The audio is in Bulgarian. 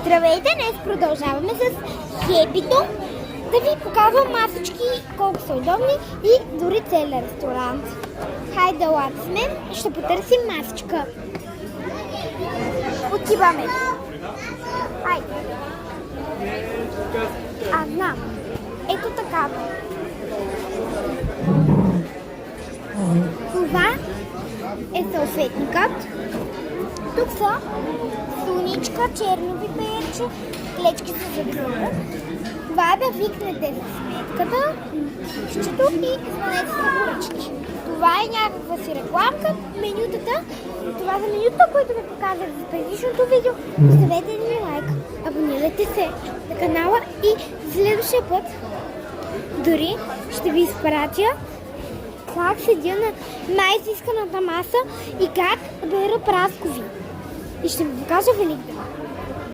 Здравейте, днес продължаваме с хепито. Да ви показвам масички, колко са удобни и дори целият ресторант. Хайде, елате с мен, ще потърсим масичка. Отиваме. Хайде. Аз знам. Ето така. Това е салфетникът. Тук са слоничка, чернови перче, клечки за зъбилка. Това е да викнете за сметката, щето и звънете за поръчки. Това е някаква си рекламка, менютата. Това за менюта, което ви показах за предишното видео. Оставете ни лайк, абонирайте се на канала и следващия път дори ще ви изпратя как седя на най-изисканата маса и как бера праскови. И ще ви покажа Великден.